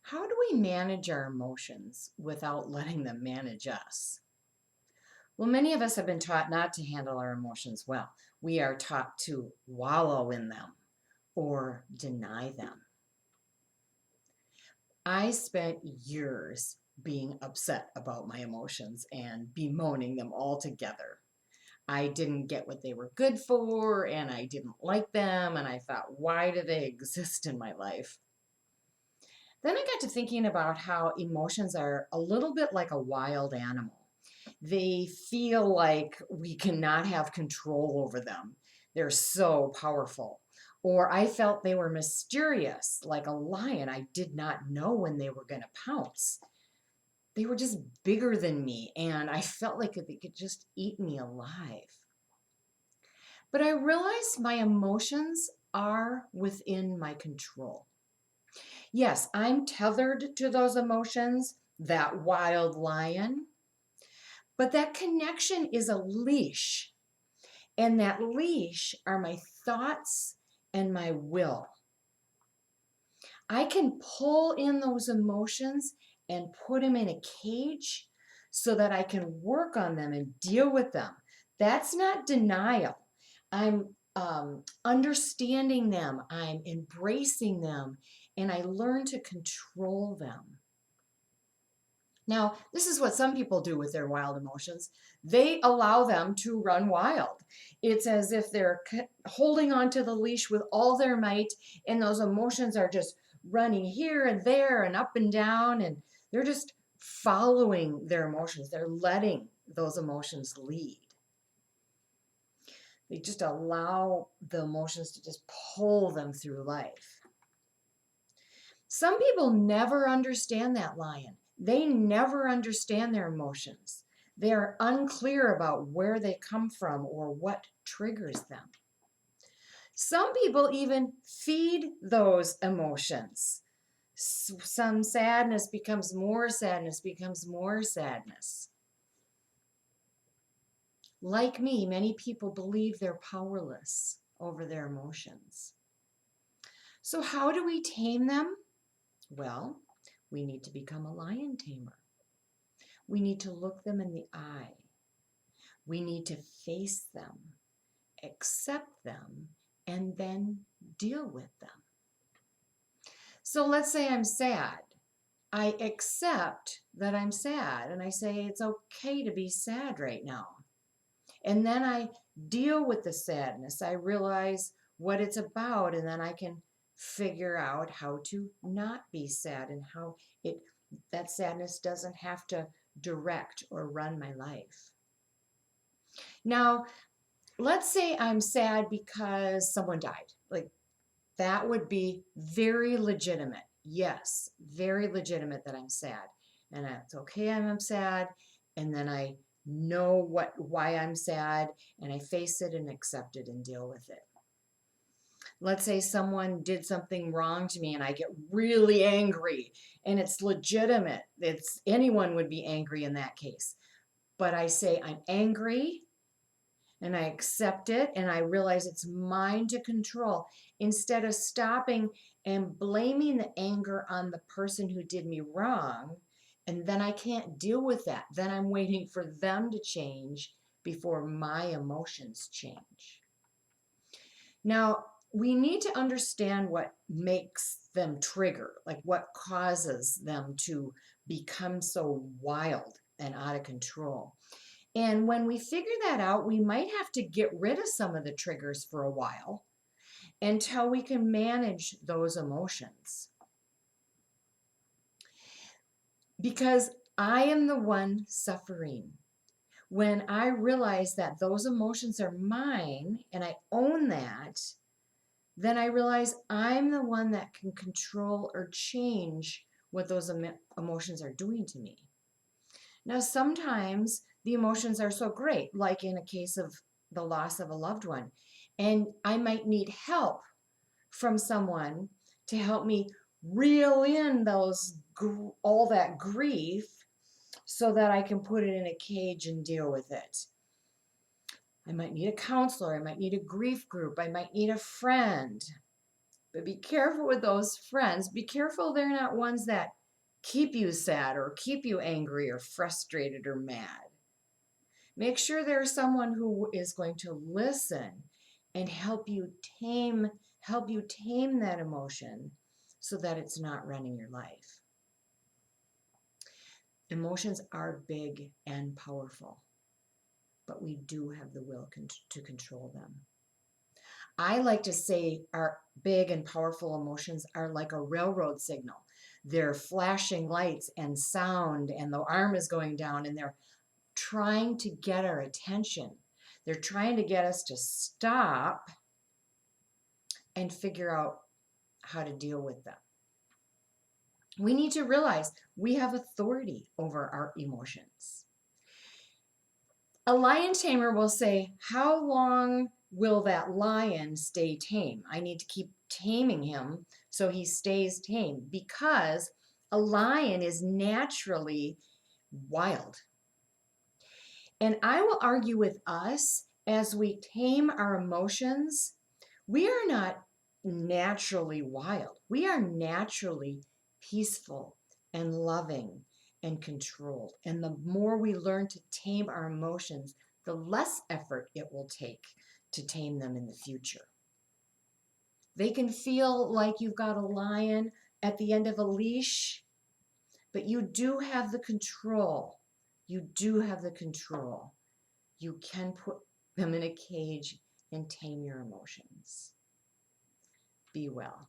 How do we manage our emotions without letting them manage us? Well, many of us have been taught not to handle our emotions well. We are taught to wallow in them or deny them. I spent years being upset about my emotions and bemoaning them altogether. I didn't get what they were good for and I didn't like them, and I thought, why do they exist in my life? Then I got to thinking about how emotions are a little bit like a wild animal. They feel like we cannot have control over them. They're so powerful. Or I felt they were mysterious, like a lion. I did not know when they were going to pounce. They were just bigger than me, and I felt like they could just eat me alive. But I realized my emotions are within my control. Yes, I'm tethered to those emotions, that wild lion, but that connection is a leash. And that leash are my thoughts and my will. I can pull in those emotions and put them in a cage so that I can work on them and deal with them. That's not denial. I'm understanding them, I'm embracing them, and I learn to control them. Now, this is what some people do with their wild emotions. They allow them to run wild. It's as if they're holding onto the leash with all their might, and those emotions are just running here and there and up and down, and they're just following their emotions. They're letting those emotions lead. They just allow the emotions to just pull them through life. Some people never understand that lion. They never understand their emotions. They are unclear about where they come from or what triggers them. Some people even feed those emotions. Some sadness becomes more sadness, becomes more sadness. Like me, many people believe they're powerless over their emotions. So, how do we tame them? Well, we need to become a lion tamer. We need to look them in the eye. We need to face them, accept them, and then deal with them. So let's say I'm sad. I accept that I'm sad and I say it's okay to be sad right now. And then I deal with the sadness. I realize what it's about, and then I can figure out how to not be sad and how it that sadness doesn't have to direct or run my life. Now, let's say I'm sad because someone died. Like, that would be very legitimate. Yes, very legitimate that I'm sad. And it's okay I'm sad. And then I know why I'm sad, and I face it and accept it and deal with it. Let's say someone did something wrong to me and I get really angry, and it's legitimate. It's anyone would be angry in that case. But I say I'm angry and I accept it and I realize it's mine to control instead of stopping and blaming the anger on the person who did me wrong. And then I can't deal with that. Then I'm waiting for them to change before my emotions change. Now, we need to understand what makes them trigger, like what causes them to become so wild and out of control. And when we figure that out, we might have to get rid of some of the triggers for a while until we can manage those emotions. Because I am the one suffering. When I realize that those emotions are mine and I own that, then I realize I'm the one that can control or change what those emotions are doing to me. Now, sometimes the emotions are so great, like in a case of the loss of a loved one, and I might need help from someone to help me reel in all that grief so that I can put it in a cage and deal with it. I might need a counselor, I might need a grief group, I might need a friend. But be careful with those friends. Be careful they're not ones that keep you sad or keep you angry or frustrated or mad. Make sure there's someone who is going to listen and help you tame that emotion so that it's not running your life. Emotions are big and powerful, but we do have the will to control them. I like to say our big and powerful emotions are like a railroad signal. They're flashing lights and sound, and the arm is going down, and they're trying to get our attention. They're trying to get us to stop and figure out how to deal with them. We need to realize we have authority over our emotions. A lion tamer will say, how long will that lion stay tame? I need to keep taming him so he stays tame, because a lion is naturally wild. And I will argue with us, as we tame our emotions, we are not naturally wild. We are naturally peaceful and loving and controlled. And the more we learn to tame our emotions, the less effort it will take to tame them in the future. They can feel like you've got a lion at the end of a leash, but you do have the control. You do have the control. You can put them in a cage and tame your emotions. Be well.